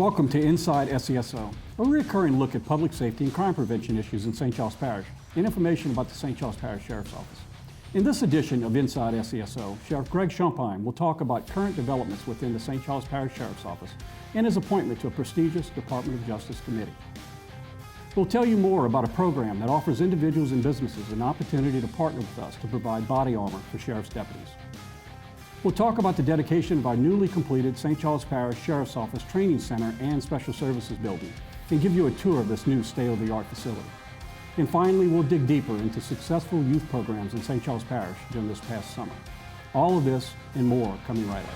Welcome to Inside SCSO, a recurring look at public safety and crime prevention issues in St. Charles Parish and information about the St. Charles Parish Sheriff's Office. In this edition of Inside SCSO, Sheriff Greg Champagne will talk about current developments within the St. Charles Parish Sheriff's Office and his appointment to a prestigious Department of Justice committee. We'll tell you more about a program that offers individuals and businesses an opportunity to partner with us to provide body armor for sheriff's deputies. We'll talk about the dedication of our newly completed St. Charles Parish Sheriff's Office Training Center and Special Services Building and give you a tour of this new state-of-the-art facility. And finally, we'll dig deeper into successful youth programs in St. Charles Parish during this past summer. All of this and more coming right up.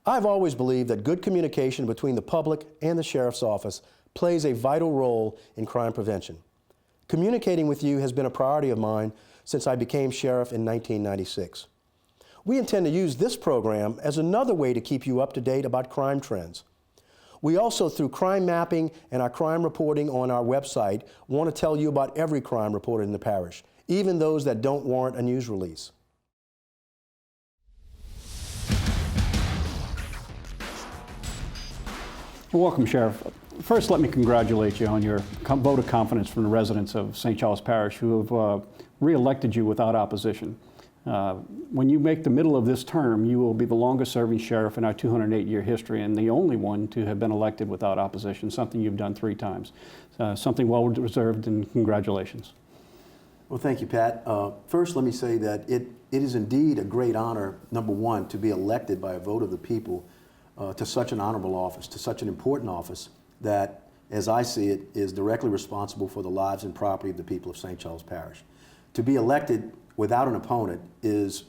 I've always believed that good communication between the public and the Sheriff's Office plays a vital role in crime prevention. Communicating with you has been a priority of mine since I became sheriff in 1996. We intend to use this program as another way to keep you up to date about crime trends. We also, through crime mapping and our crime reporting on our website, want to tell you about every crime reported in the parish, even those that don't warrant a news release. Welcome, Sheriff. First, let me congratulate you on your vote of confidence from the residents of St. Charles Parish who have re-elected you without opposition. When you make the middle of this term, you will be the longest-serving sheriff in our 208-year history and the only one to have been elected without opposition, something you've done 3 times. Something well-deserved, and congratulations. Well, thank you, Pat. First, let me say that it is indeed a great honor, number one, to be elected by a vote of the people to such an honorable office, to such an important office that, as I see it, is directly responsible for the lives and property of the people of St. Charles Parish. To be elected without an opponent is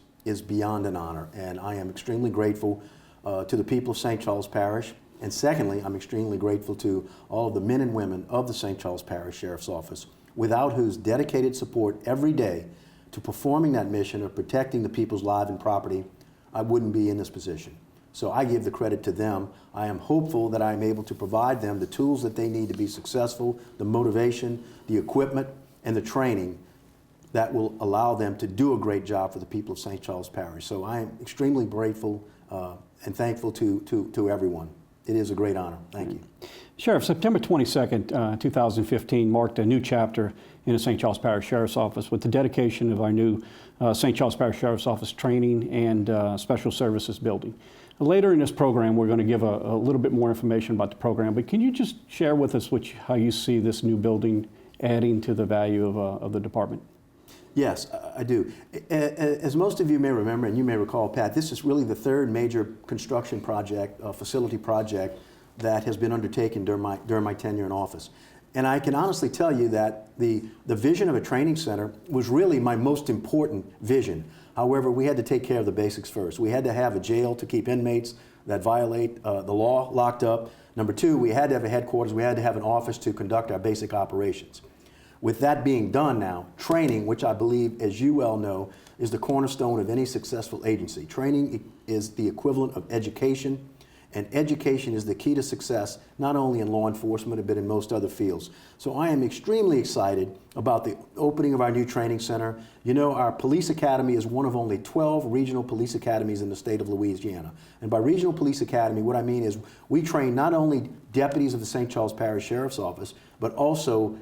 beyond an honor, and I am extremely grateful to the people of St. Charles Parish. And secondly, I'm extremely grateful to all of the men and women of the St. Charles Parish Sheriff's Office, without whose dedicated support every day to performing that mission of protecting the people's lives and property, I wouldn't be in this position. So I give the credit to them. I am hopeful that I am able to provide them the tools that they need to be successful, the motivation, the equipment, and the training that will allow them to do a great job for the people of St. Charles Parish. So I am extremely grateful and thankful to everyone. It is a great honor. Thank you. Sheriff, September 22nd, 2015 marked a new chapter in the St. Charles Parish Sheriff's Office with the dedication of our new St. Charles Parish Sheriff's Office Training and Special Services Building. Later in this program, we're going to give a little bit more information about the program, but can you just share with us how you see this new building adding to the value of the department? Yes, I do. As most of you may remember, and you may recall, Pat, this is really the 3rd major construction project, facility project that has been undertaken during my tenure in office. And I can honestly tell you that the vision of a training center was really my most important vision. However, we had to take care of the basics first. We had to have a jail to keep inmates that violate the law locked up. Number 2, we had to have a headquarters. We had to have an office to conduct our basic operations. With that being done now, training, which I believe, as you well know, is the cornerstone of any successful agency. Training is the equivalent of education, and education is the key to success, not only in law enforcement, but in most other fields. So I am extremely excited about the opening of our new training center. You know, our police academy is one of only 12 regional police academies in the state of Louisiana. And by regional police academy, what I mean is we train not only deputies of the St. Charles Parish Sheriff's Office, but also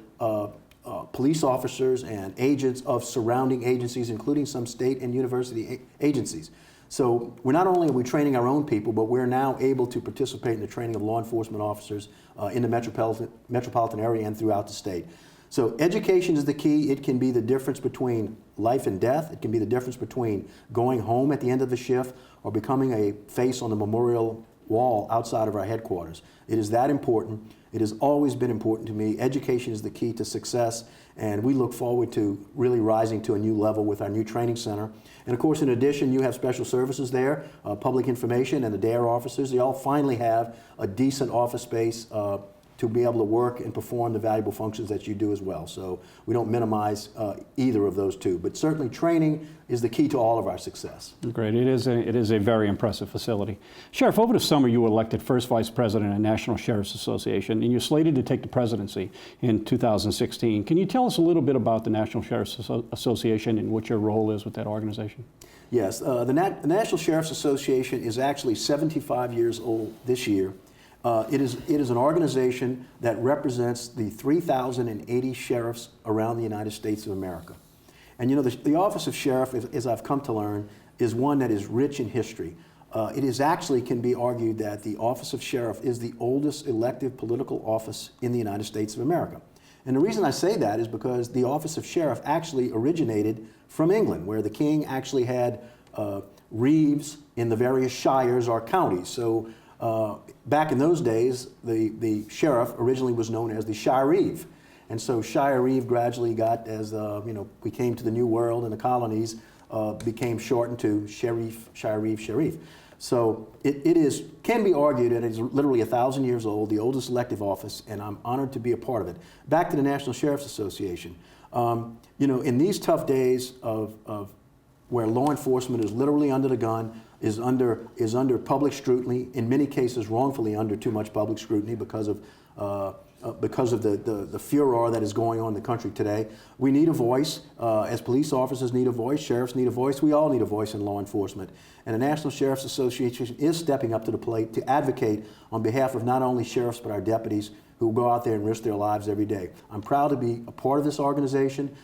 police officers and agents of surrounding agencies, including some state and university agencies. So not only are we training our own people, but we're now able to participate in the training of law enforcement officers in the metropolitan area and throughout the state. So education is the key. It can be the difference between life and death. It can be the difference between going home at the end of the shift or becoming a face on the memorial wall outside of our headquarters. It is that important. It has always been important to me. Education is the key to success, and we look forward to really rising to a new level with our new training center. And of course, in addition, you have special services there, public information, and the DARE officers. They all finally have a decent office space to be able to work and perform the valuable functions that you do as well. So we don't minimize either of those two, but certainly training is the key to all of our success. Great. It is a very impressive facility. Sheriff, over the summer you were elected first vice president of the National Sheriff's Association, and you're slated to take the presidency in 2016. Can you tell us a little bit about the National Sheriff's Association and what your role is with that organization? Yes, the National Sheriff's Association is actually 75 years old this year. It is an organization that represents the 3,080 sheriffs around the United States of America. And you know, the office of sheriff, as I've come to learn, is one that is rich in history. It is actually, can be argued that the office of sheriff is the oldest elective political office in the United States of America. And the reason I say that is because the office of sheriff actually originated from England, where the king actually had reeves in the various shires or counties. So back in those days, the sheriff originally was known as the shire reeve. And so shire reeve gradually got, as you know, we came to the New World and the colonies, became shortened to sheriff, shire reeve, sheriff. So it can be argued that it is literally 1,000 years old, the oldest elective office, and I'm honored to be a part of it. Back to the National Sheriff's Association. You know, in these tough days of where law enforcement is literally under the gun, is under public scrutiny, in many cases wrongfully under too much public scrutiny because of the furor that is going on in the country today. We need a voice. As police officers need a voice, sheriffs need a voice, we all need a voice in law enforcement. And the National Sheriff's Association is stepping up to the plate to advocate on behalf of not only sheriffs but our deputies who go out there and risk their lives every day. I'm proud to be a part of this organization.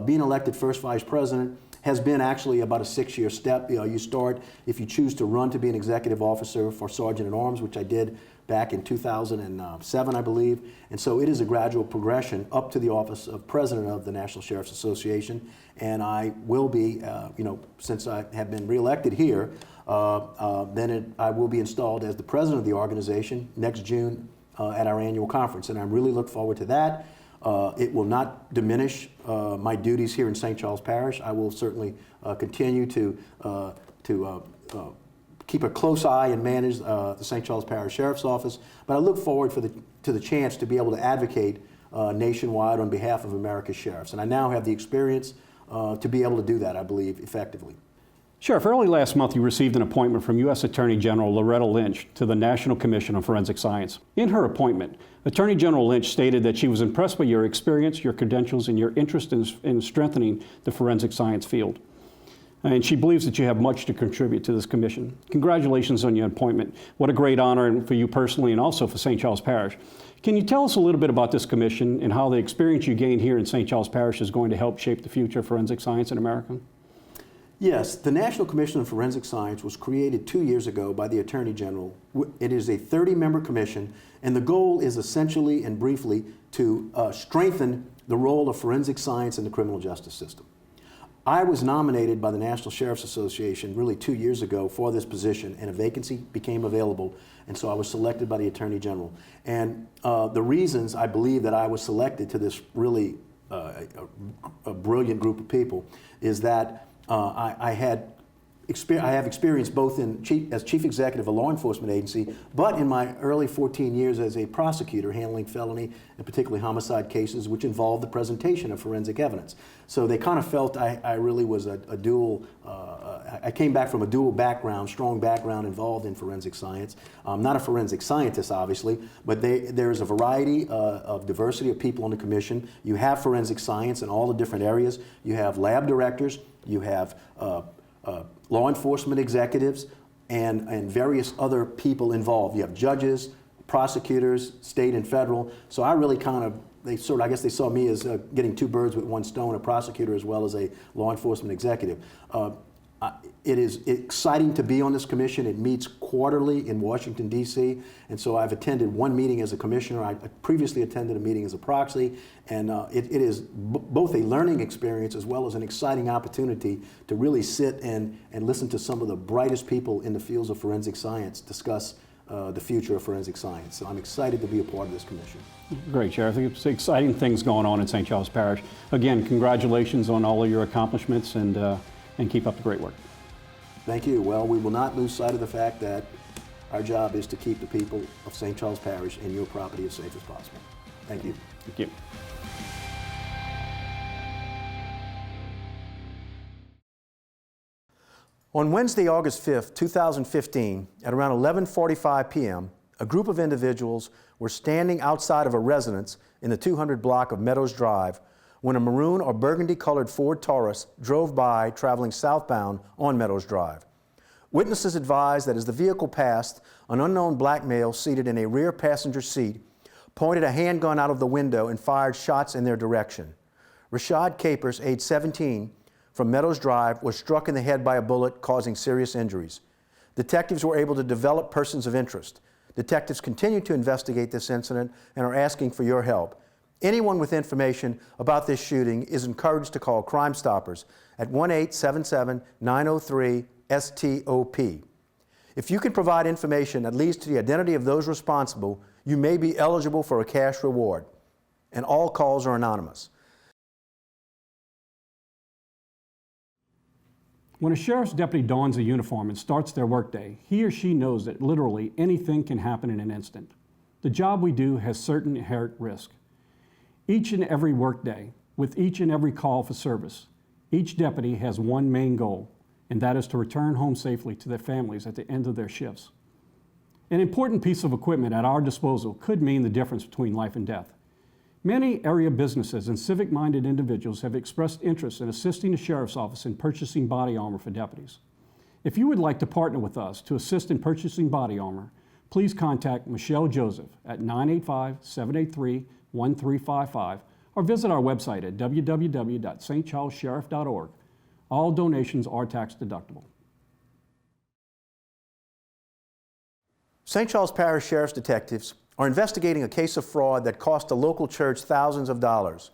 Being elected first vice president has been actually about a 6-year step. You start, if you choose to run to be an executive officer for Sergeant at Arms, which I did back in 2007, I believe. And so it is a gradual progression up to the office of president of the National Sheriff's Association. And I will be, you know, since I have been reelected here, I will be installed as the president of the organization next June at our annual conference. And I really look forward to that. It will not diminish my duties here in St. Charles Parish. I will certainly continue to keep a close eye and manage the St. Charles Parish Sheriff's Office, but I look forward to the chance to be able to advocate nationwide on behalf of America's sheriffs. And I now have the experience to be able to do that, I believe, effectively. Sheriff, early last month you received an appointment from U.S. Attorney General Loretta Lynch to the National Commission on Forensic Science. In her appointment, Attorney General Lynch stated that she was impressed by your experience, your credentials, and your interest in strengthening the forensic science field. And she believes that you have much to contribute to this commission. Congratulations on your appointment. What a great honor for you personally and also for St. Charles Parish. Can you tell us a little bit about this commission and how the experience you gained here in St. Charles Parish is going to help shape the future of forensic science in America? Yes, the National Commission on Forensic Science was created 2 years ago by the Attorney General. It is a 30-member commission, and the goal is essentially and briefly to strengthen the role of forensic science in the criminal justice system. I was nominated by the National Sheriff's Association really 2 years ago for this position, and a vacancy became available, and so I was selected by the Attorney General. And the reasons I believe that I was selected to this really a brilliant group of people is that I have experience both as chief executive of a law enforcement agency, but in my early 14 years as a prosecutor handling felony and particularly homicide cases which involved the presentation of forensic evidence. So they kind of felt I really was a dual, I came back from a dual background, strong background involved in forensic science. I'm not a forensic scientist, obviously, but there's a variety of diversity of people on the commission. You have forensic science in all the different areas. You have lab directors. You have law enforcement executives and various other people involved. You have judges, prosecutors, state and federal. So I really I guess they saw me as getting two birds with one stone, a prosecutor as well as a law enforcement executive. It is exciting to be on this commission. It meets quarterly in Washington, D.C., and so I've attended one meeting as a commissioner. I previously attended a meeting as a proxy, and it is both a learning experience as well as an exciting opportunity to really sit and listen to some of the brightest people in the fields of forensic science discuss the future of forensic science. So I'm excited to be a part of this commission. Great, Sheriff. I think it's exciting things going on in St. Charles Parish. Again, congratulations on all of your accomplishments, and keep up the great work. Thank you. Well, we will not lose sight of the fact that Our job is to keep the people of St. Charles Parish and your property as safe as possible. Thank you. Thank you. On Wednesday, August 5th, 2015, at around 11:45 p.m., a group of individuals were standing outside of a residence in the 200 block of Meadows Drive when a maroon or burgundy-colored Ford Taurus drove by traveling southbound on Meadows Drive. Witnesses advised that as the vehicle passed, an unknown black male seated in a rear passenger seat pointed a handgun out of the window and fired shots in their direction. Rashad Capers, age 17, from Meadows Drive, was struck in the head by a bullet, causing serious injuries. Detectives were able to develop persons of interest. Detectives continue to investigate this incident and are asking for your help. Anyone with information about this shooting is encouraged to call Crime Stoppers at 1-877-903-STOP. If you can provide information that leads to the identity of those responsible, you may be eligible for a cash reward. And all calls are anonymous. When a sheriff's deputy dons a uniform and starts their workday, he or she knows that literally anything can happen in an instant. The job we do has certain inherent risk. Each and every workday, with each and every call for service, each deputy has one main goal, and that is to return home safely to their families at the end of their shifts. An important piece of equipment at our disposal could mean the difference between life and death. Many area businesses and civic-minded individuals have expressed interest in assisting the Sheriff's Office in purchasing body armor for deputies. If you would like to partner with us to assist in purchasing body armor, please contact Michelle Joseph at 985-783-1355 or visit our website at www.stcharlessheriff.org. All donations are tax deductible. St. Charles Parish Sheriff's detectives are investigating a case of fraud that cost a local church thousands of dollars.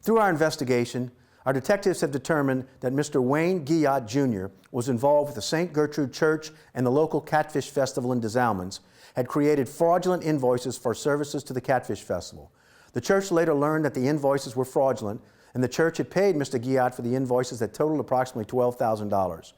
Through our investigation, our detectives have determined that Mr. Wayne Guillat Jr. was involved with the St. Gertrude Church and the local Catfish Festival in Des Allemands, had created fraudulent invoices for services to the Catfish Festival. The church later learned that the invoices were fraudulent, and the church had paid Mr. Guillat for the invoices that totaled approximately $12,000.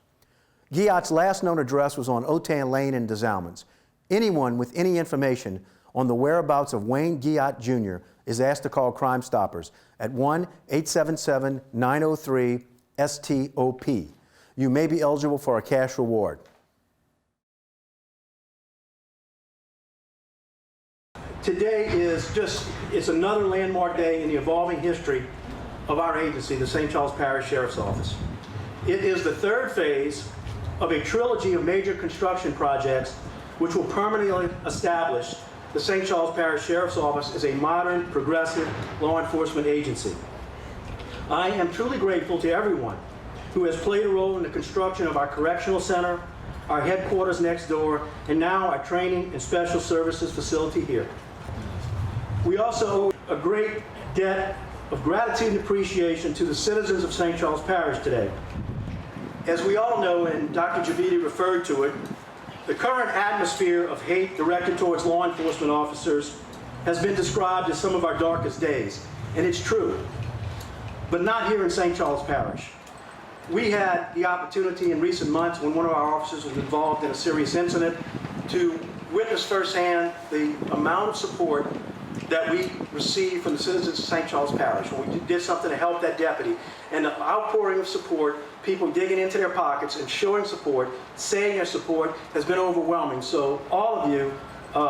Guillat's last known address was on Otan Lane in Des Allemands. Anyone with any information on the whereabouts of Wayne Guillat Jr. is asked to call Crime Stoppers at 1-877-903-STOP. You may be eligible for a cash reward. Today it's another landmark day in the evolving history of our agency, the St. Charles Parish Sheriff's Office. It is the third phase of a trilogy of major construction projects which will permanently establish the St. Charles Parish Sheriff's Office is a modern, progressive law enforcement agency. I am truly grateful to everyone who has played a role in the construction of our correctional center, our headquarters next door, and now our training and special services facility here. We also owe a great debt of gratitude and appreciation to the citizens of St. Charles Parish today. As we all know, and Dr. Javidi referred to it, the current atmosphere of hate directed towards law enforcement officers has been described as some of our darkest days, and it's true, but not here in St. Charles Parish. We had the opportunity in recent months when one of our officers was involved in a serious incident to witness firsthand the amount of support that we received from the citizens of St. Charles Parish when we did something to help that deputy, and the outpouring of support, people digging into their pockets and showing support, saying their support, has been overwhelming. So all of you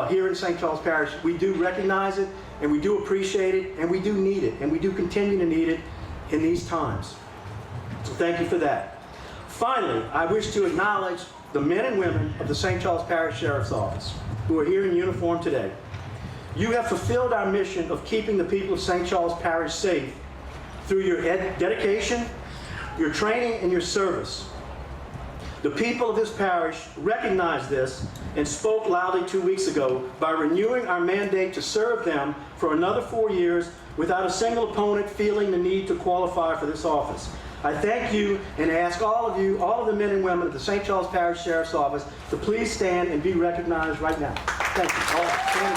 here in St. Charles Parish, we do recognize it, and we do appreciate it, and we do need it, and we do continue to need it in these times. So thank you for that. Finally, I wish to acknowledge the men and women of the St. Charles Parish Sheriff's Office who are here in uniform today. You have fulfilled our mission of keeping the people of St. Charles Parish safe through your dedication, your training, and your service. The people of this parish recognized this and spoke loudly 2 weeks ago by renewing our mandate to serve them for another 4 years without a single opponent feeling the need to qualify for this office. I thank you and ask all of you, all of the men and women of the St. Charles Parish Sheriff's Office, to please stand and be recognized right now. Thank you. All stand.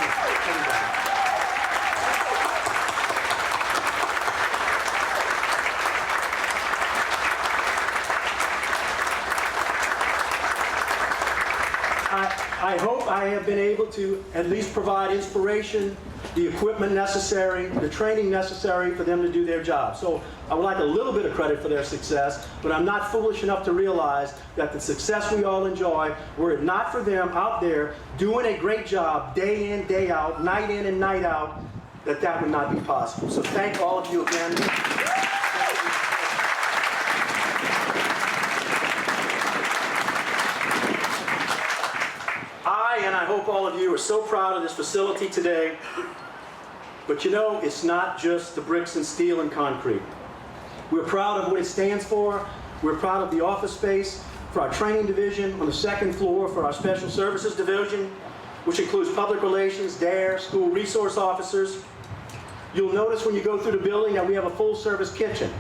I hope I have been able to at least provide inspiration, the equipment necessary, the training necessary for them to do their job. So I would like a little bit of credit for their success, but I'm not foolish enough to realize that the success we all enjoy, were it not for them out there doing a great job day in, day out, night in and night out, that would not be possible. So thank all of you again. And I hope all of you are so proud of this facility today. But you know, it's not just the bricks and steel and concrete. We're proud of what it stands for. We're proud of the office space for our training division on the second floor, for our special services division, which includes public relations, DARE, school resource officers. You'll notice when you go through the building that we have a full-service kitchen.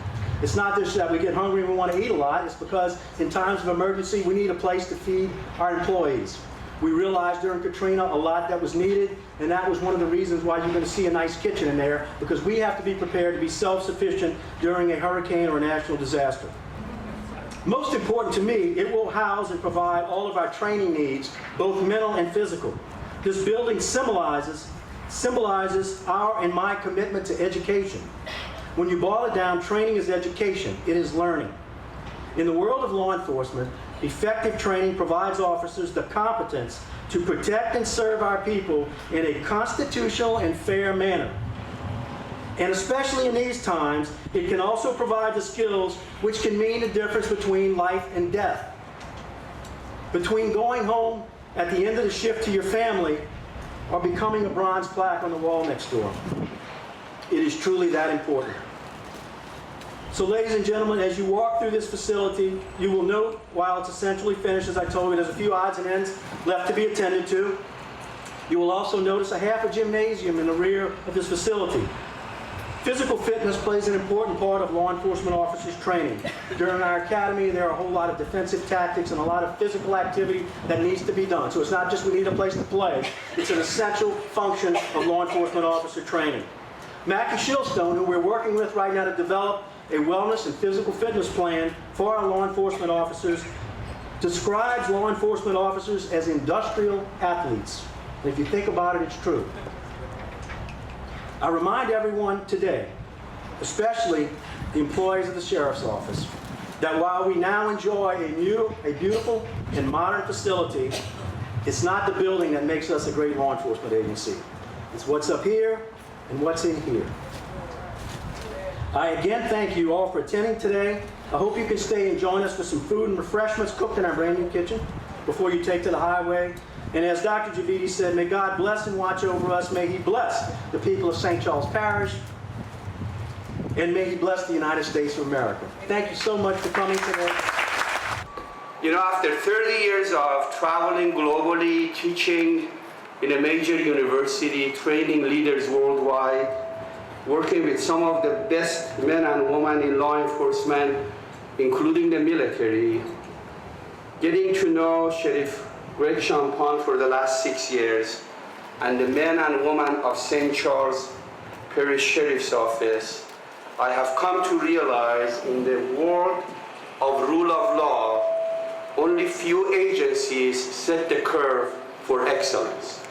It's not just that we get hungry and we want to eat a lot. It's because in times of emergency, we need a place to feed our employees. We realized during Katrina a lot that was needed, and that was one of the reasons why you're going to see a nice kitchen in there, because we have to be prepared to be self-sufficient during a hurricane or a national disaster. Most important to me, it will house and provide all of our training needs, both mental and physical. This building symbolizes our and my commitment to education. When you boil it down, training is education. It is learning. In the world of law enforcement, effective training provides officers the competence to protect and serve our people in a constitutional and fair manner. And especially in these times, it can also provide the skills which can mean the difference between life and death. Between going home at the end of the shift to your family or becoming a bronze plaque on the wall next door. It is truly that important. So ladies and gentlemen, as you walk through this facility, you will note, while it's essentially finished, as I told you, there's a few odds and ends left to be attended to. You will also notice a half a gymnasium in the rear of this facility. Physical fitness plays an important part of law enforcement officers' training. During our academy, there are a whole lot of defensive tactics and a lot of physical activity that needs to be done. So it's not just we need a place to play, it's an essential function of law enforcement officer training. Mackie Shilstone, who we're working with right now to develop a wellness and physical fitness plan for our law enforcement officers, describes law enforcement officers as industrial athletes. And if you think about it, it's true. I remind everyone today, especially the employees of the Sheriff's Office, that while we now enjoy a beautiful and modern facility, it's not the building that makes us a great law enforcement agency. It's what's up here and what's in here. I again thank you all for attending today. I hope you can stay and join us for some food and refreshments cooked in our brand new kitchen before you take to the highway. And as Dr. Javidi said, may God bless and watch over us. May He bless the people of St. Charles Parish. And may He bless the United States of America. Thank you so much for coming today. You know, after 30 years of traveling globally, teaching in a major university, training leaders worldwide, working with some of the best men and women in law enforcement, including the military, getting to know Sheriff Greg Champagne for the last 6 years, and the men and women of St. Charles Parish Sheriff's Office, I have come to realize in the world of rule of law, only few agencies set the curve for excellence.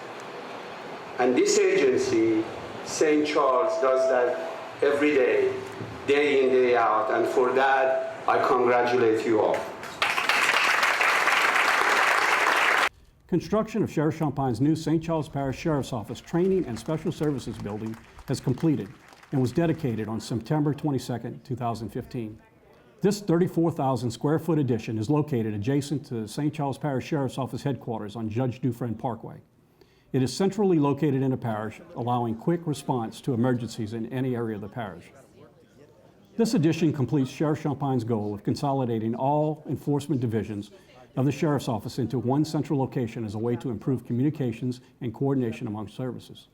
And this agency, St. Charles, does that every day, day in, day out, and for that, I congratulate you all. Construction of Sheriff Champagne's new St. Charles Parish Sheriff's Office Training and Special Services Building has completed and was dedicated on September 22, 2015. This 34,000 square foot addition is located adjacent to the St. Charles Parish Sheriff's Office headquarters on Judge Dufresne Parkway. It is centrally located in the parish, allowing quick response to emergencies in any area of the parish. This addition completes Sheriff Champagne's goal of consolidating all enforcement divisions of the Sheriff's Office into one central location as a way to improve communications and coordination among services.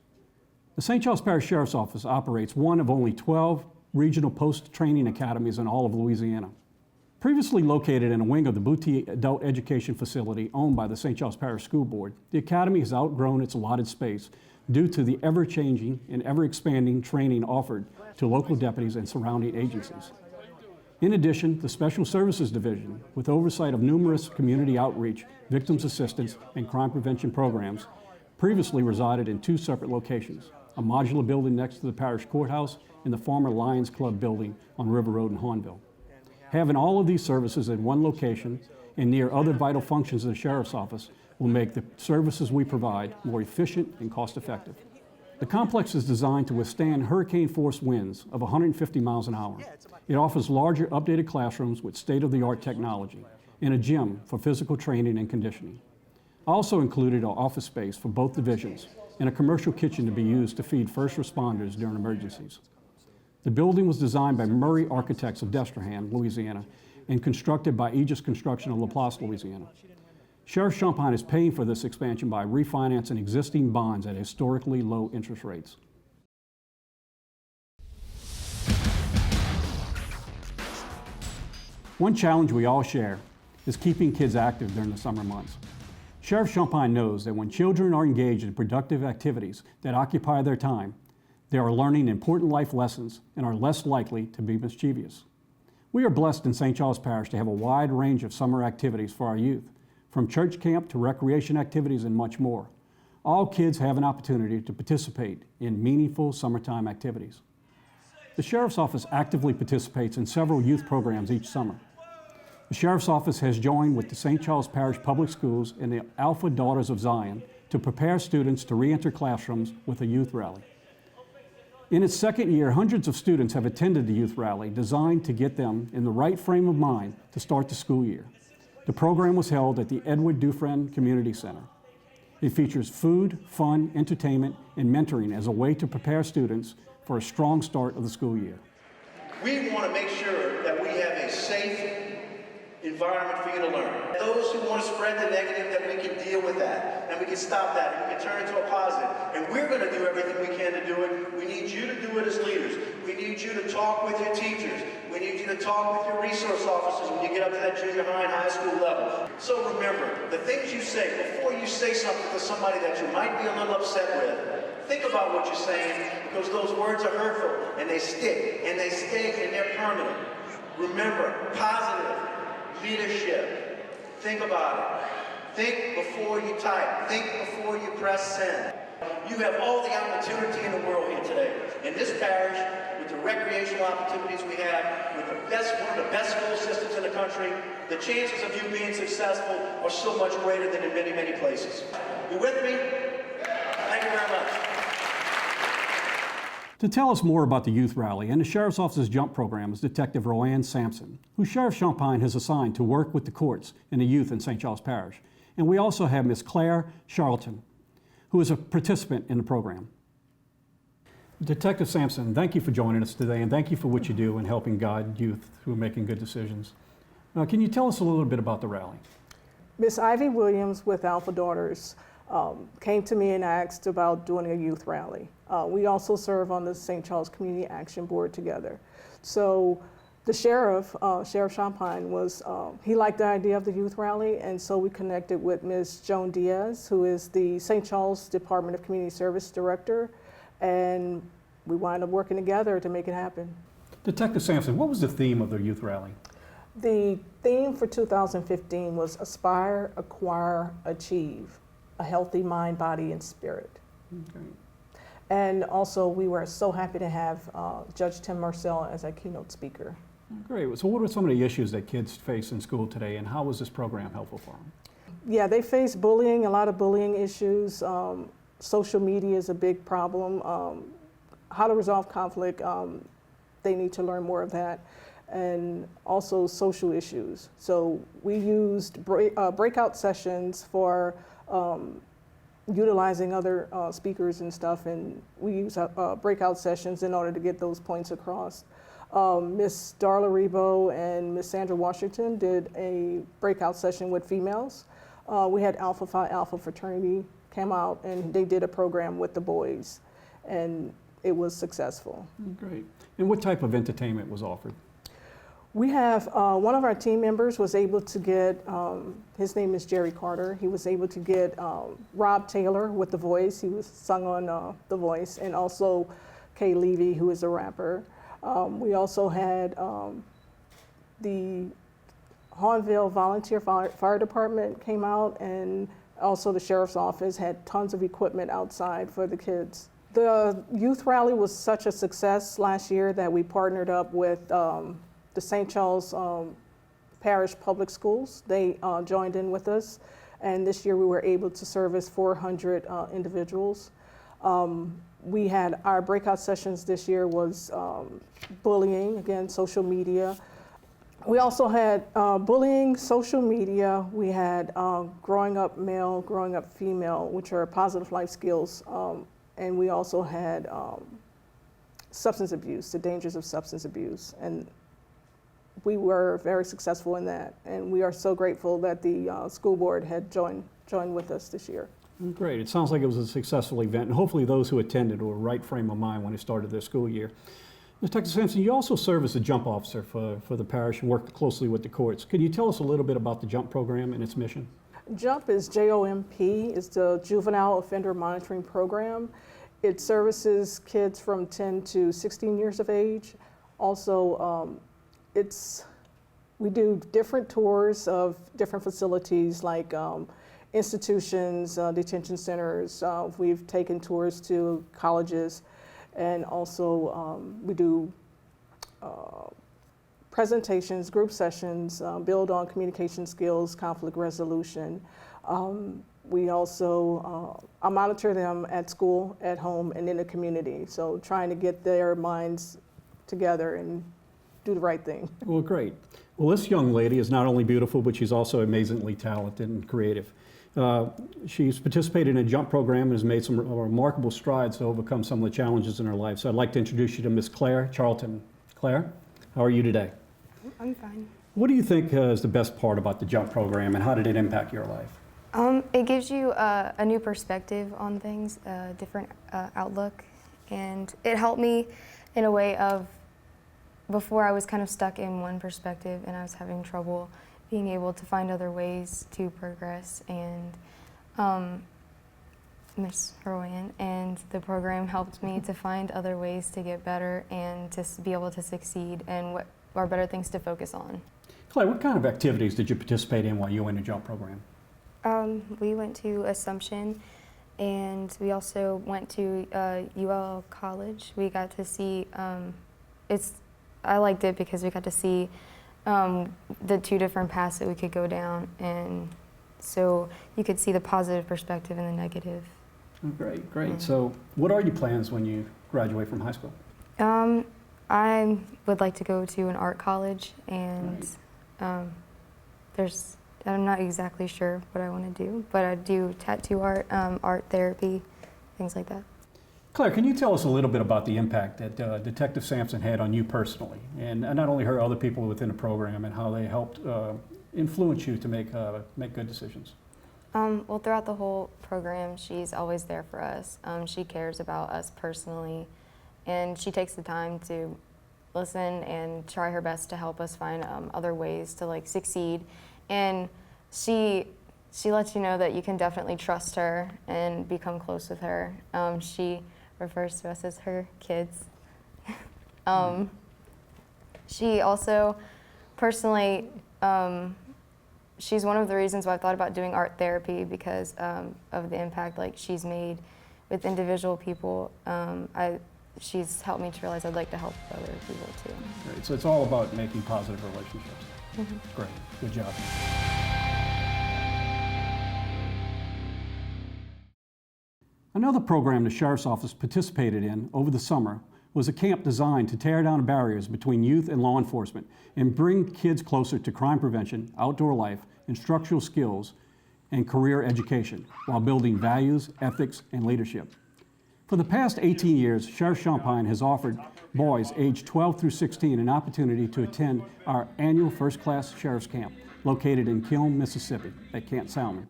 The St. Charles Parish Sheriff's Office operates one of only 12 regional post-training academies in all of Louisiana. Previously located in a wing of the Boutte Adult Education Facility owned by the St. Charles Parish School Board, the academy has outgrown its allotted space due to the ever-changing and ever-expanding training offered to local deputies and surrounding agencies. In addition, the Special Services Division, with oversight of numerous community outreach, victims assistance, and crime prevention programs, previously resided in 2 separate locations, a modular building next to the parish courthouse and the former Lions Club building on River Road in Hornville. Having all of these services in one location and near other vital functions of the Sheriff's Office will make the services we provide more efficient and cost-effective. The complex is designed to withstand hurricane-force winds of 150 miles an hour. It offers larger, updated classrooms with state-of-the-art technology and a gym for physical training and conditioning. Also included are office space for both divisions and a commercial kitchen to be used to feed first responders during emergencies. The building was designed by Murray Architects of Destrehan, Louisiana, and constructed by Aegis Construction of LaPlace, Louisiana. Sheriff Champagne is paying for this expansion by refinancing existing bonds at historically low interest rates. One challenge we all share is keeping kids active during the summer months. Sheriff Champagne knows that when children are engaged in productive activities that occupy their time, they are learning important life lessons and are less likely to be mischievous. We are blessed in St. Charles Parish to have a wide range of summer activities for our youth, from church camp to recreation activities and much more. All kids have an opportunity to participate in meaningful summertime activities. The Sheriff's Office actively participates in several youth programs each summer. The Sheriff's Office has joined with the St. Charles Parish Public Schools and the Alpha Daughters of Zion to prepare students to re-enter classrooms with a youth rally. In its second year, hundreds of students have attended the youth rally designed to get them in the right frame of mind to start the school year. The program was held at the Edward Dufresne Community Center. It features food, fun, entertainment, and mentoring as a way to prepare students for a strong start of the school year. We want to make sure that we have a safe environment for you to learn. Those who want to spread the negative, that we can deal with that, and we can stop that, and we can turn it into a positive. And we're going to do everything we can to do it. We need you to do it as leaders. We need you to talk with your teachers. We need you to talk with your resource officers when you get up to that junior high and high school level. So remember, the things you say, before you say something to somebody that you might be a little upset with, think about what you're saying, because those words are hurtful, and they stick, and they stay, and they're permanent. Remember, positive leadership. Think about it. Think before you type. Think before you press send. You have all the opportunity in the world here today. In this parish, with the recreational opportunities we have, with one of the best school systems in the country, the chances of you being successful are so much greater than in many, many places. You with me? Thank you very much. To tell us more about the youth rally and the Sheriff's Office's JUMP program is Detective Roanne Sampson, who Sheriff Champagne has assigned to work with the courts and the youth in St. Charles Parish. And we also have Ms. Claire Charlton, who is a participant in the program. Detective Sampson, thank you for joining us today, and thank you for what you do in helping guide youth through making good decisions. Can you tell us a little bit about the rally? Miss Ivy Williams with Alpha Daughters came to me and asked about doing a youth rally. We also serve on the St. Charles Community Action Board together. So the sheriff, Sheriff Champagne, he liked the idea of the youth rally, and so we connected with Ms. Joan Diaz, who is the St. Charles Department of Community Service Director, and we wound up working together to make it happen. Detective Sampson, what was the theme of the youth rally? The theme for 2015 was Aspire, Acquire, Achieve, a healthy mind, body, and spirit. Okay. And also, we were so happy to have Judge Tim Marcel as our keynote speaker. Great. So what are some of the issues that kids face in school today, and how was this program helpful for them? Yeah, they face bullying, a lot of bullying issues. Social media is a big problem. How to resolve conflict, they need to learn more of that. And also social issues. So we used breakout sessions for utilizing other speakers and stuff, and we use breakout sessions in order to get those points across. Miss Darla Rebo and Miss Sandra Washington did a breakout session with females. We had Alpha Phi Alpha fraternity came out, and they did a program with the boys, and it was successful. Great. And what type of entertainment was offered? We have, one of our team members was able to get, his name is Jerry Carter, he was able to get Rob Taylor with The Voice, he was sung on The Voice, and also Kay Levy, who is a rapper. We also had the Hahnville Volunteer Fire Department came out, and also the Sheriff's Office had tons of equipment outside for the kids. The youth rally was such a success last year that we partnered up with the St. Charles Parish Public Schools. They joined in with us, and this year we were able to service 400 individuals. We had our breakout sessions this year was bullying, again, social media. We also had bullying, social media. We had growing up male, growing up female, which are positive life skills. And we also had substance abuse, the dangers of substance abuse. And we were very successful in that. And we are so grateful that the school board had joined with us this year. Great. It sounds like it was a successful event, and hopefully those who attended were right frame of mind when they started their school year. Detective Sampson, you also serve as a jump officer for the parish and work closely with the courts. Could you tell us a little bit about the JUMP program and its mission? JUMP is J-O-M-P, is the Juvenile Offender Monitoring Program. It services kids from 10 to 16 years of age. Also, we do different tours of different facilities like institutions, detention centers. We've taken tours to colleges, and also we do presentations, group sessions, build on communication skills, conflict resolution. We also monitor them at school, at home, and in the community. So trying to get their minds together and do the right thing. Well, great. Well, this young lady is not only beautiful, but she's also amazingly talented and creative. She's participated in a JUMP program and has made some remarkable strides to overcome some of the challenges in her life. So I'd like to introduce you to Miss Claire Charlton. Claire, how are you today? I'm fine. What do you think is the best part about the JUMP program, and how did it impact your life? It gives you a new perspective on things, a different outlook, and it helped me in a way of, before I was kind of stuck in one perspective and I was having trouble being able to find other ways to progress, and Miss Rowan and the program helped me to find other ways to get better and to be able to succeed, and what are better things to focus on. Claire, what kind of activities did you participate in while you were in the JUMP program? We went to Assumption, and we also went to UL College. We got to see, I liked it because we got to see the two different paths that we could go down, and so you could see the positive perspective and the negative. Oh, great, great. So what are your plans when you graduate from high school? I would like to go to an art college, and I'm not exactly sure what I want to do, but I do tattoo art, art therapy, things like that. Claire, can you tell us a little bit about the impact that Detective Sampson had on you personally, and not only her, other people within the program, and how they helped influence you to make good decisions? Well, throughout the whole program, she's always there for us. She cares about us personally, and she takes the time to listen and try her best to help us find other ways to succeed. And she lets you know that you can definitely trust her and become close with her. She refers to us as her kids. She also, personally, she's one of the reasons why I thought about doing art therapy, because of the impact she's made with individual people. She's helped me to realize I'd like to help other people too. Great. So it's all about making positive relationships. Mm-hmm. Great. Good job. Another program the Sheriff's Office participated in over the summer was a camp designed to tear down barriers between youth and law enforcement and bring kids closer to crime prevention, outdoor life, instructional skills, and career education while building values, ethics, and leadership. For the past 18 years, Sheriff Champagne has offered boys aged 12 through 16 an opportunity to attend our annual first-class Sheriff's Camp located in Kiln, Mississippi at Camp Salmon.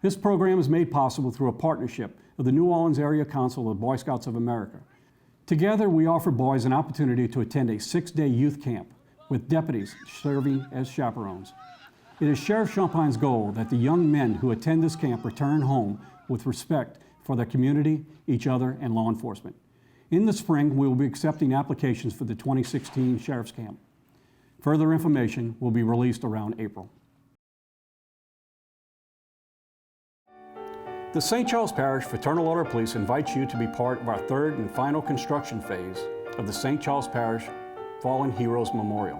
This program is made possible through a partnership of the New Orleans Area Council of Boy Scouts of America. Together, we offer boys an opportunity to attend a 6-day youth camp with deputies serving as chaperones. It is Sheriff Champagne's goal that the young men who attend this camp return home with respect for their community, each other, and law enforcement. In the spring, we will be accepting applications for the 2016 Sheriff's Camp. Further information will be released around April. The St. Charles Parish Fraternal Order of Police invites you to be part of our third and final construction phase of the St. Charles Parish Fallen Heroes Memorial.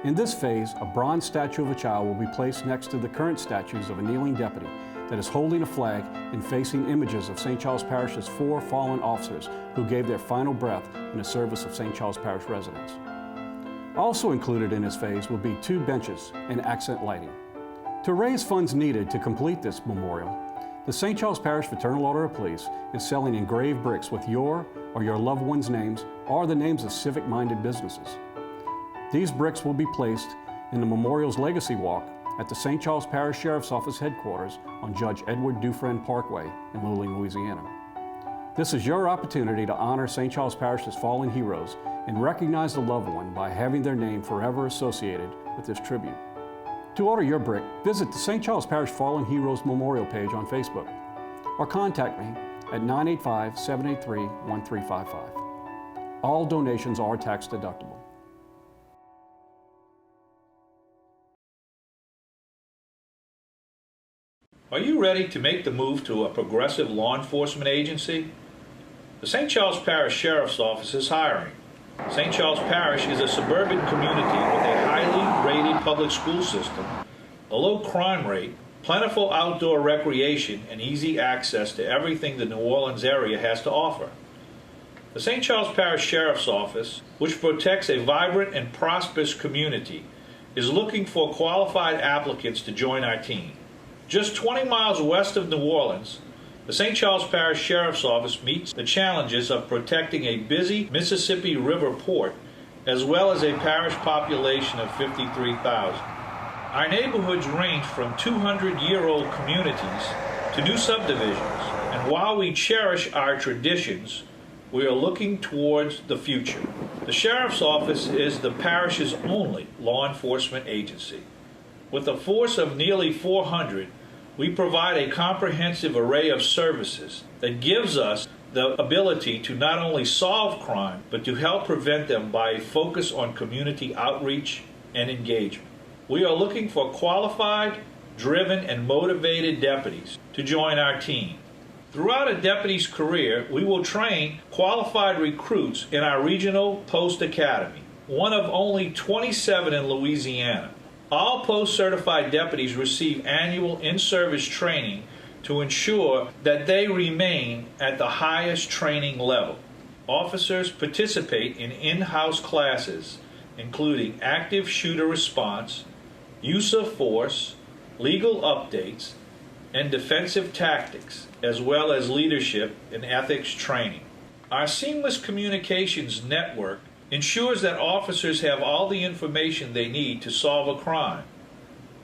In this phase, a bronze statue of a child will be placed next to the current statues of a kneeling deputy that is holding a flag and facing images of St. Charles Parish's 4 fallen officers who gave their final breath in the service of St. Charles Parish residents. Also included in this phase will be 2 benches and accent lighting. To raise funds needed to complete this memorial, the St. Charles Parish Fraternal Order of Police is selling engraved bricks with your or your loved one's names or the names of civic-minded businesses. These bricks will be placed in the memorial's Legacy Walk at the St. Charles Parish Sheriff's Office headquarters on Judge Edward Dufresne Parkway in Luling, Louisiana. This is your opportunity to honor St. Charles Parish's fallen heroes and recognize the loved one by having their name forever associated with this tribute. To order your brick, visit the St. Charles Parish Fallen Heroes Memorial page on Facebook or contact me at 985-783-1355. All donations are tax deductible. Are you ready to make the move to a progressive law enforcement agency? The St. Charles Parish Sheriff's Office is hiring. St. Charles Parish is a suburban community with a highly rated public school system, a low crime rate, plentiful outdoor recreation, and easy access to everything the New Orleans area has to offer. The St. Charles Parish Sheriff's Office, which protects a vibrant and prosperous community, is looking for qualified applicants to join our team. Just 20 miles west of New Orleans, the St. Charles Parish Sheriff's Office meets the challenges of protecting a busy Mississippi River port, as well as a parish population of 53,000. Our neighborhoods range from 200-year-old communities to new subdivisions, and while we cherish our traditions, we are looking towards the future. The Sheriff's Office is the parish's only law enforcement agency. With a force of nearly 400, we provide a comprehensive array of services that gives us the ability to not only solve crime, but to help prevent them by a focus on community outreach and engagement. We are looking for qualified, driven, and motivated deputies to join our team. Throughout a deputy's career, we will train qualified recruits in our regional post academy, one of only 27 in Louisiana. All post-certified deputies receive annual in-service training to ensure that they remain at the highest training level. Officers participate in in-house classes, including active shooter response, use of force, legal updates, and defensive tactics, as well as leadership and ethics training. Our seamless communications network ensures that officers have all the information they need to solve a crime.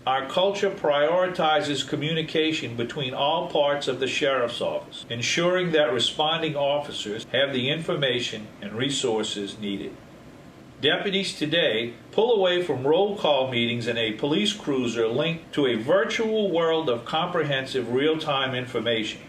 Our culture prioritizes communication between all parts of the Sheriff's Office, ensuring that responding officers have the information and resources needed. Deputies today pull away from roll call meetings in a police cruiser linked to a virtual world of comprehensive real-time information.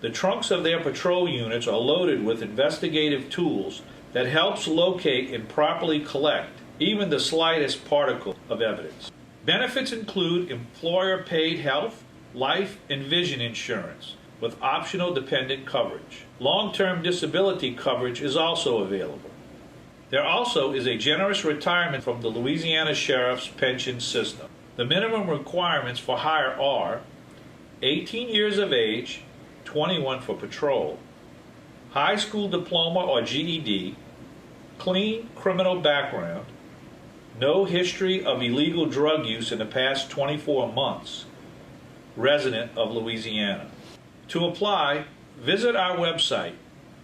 The trunks of their patrol units are loaded with investigative tools that helps locate and properly collect even the slightest particle of evidence. Benefits include employer-paid health, life, and vision insurance with optional dependent coverage. Long-term disability coverage is also available. There also is a generous retirement from the Louisiana Sheriff's Pension System. The minimum requirements for hire are 18 years of age, 21 for patrol, high school diploma or GED, clean criminal background, no history of illegal drug use in the past 24 months, resident of Louisiana. To apply, visit our website,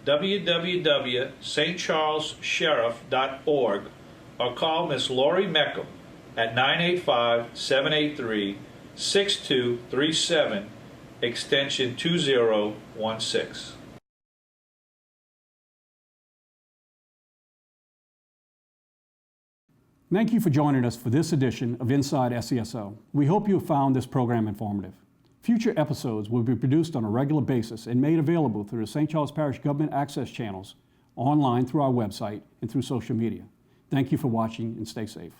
www.stcharlessheriff.org, or call Miss Lori Meckham at 985-783-6237, extension 2016. Thank you for joining us for this edition of Inside SCSO. We hope you have found this program informative. Future episodes will be produced on a regular basis and made available through the St. Charles Parish Government Access channels, online through our website, and through social media. Thank you for watching and stay safe.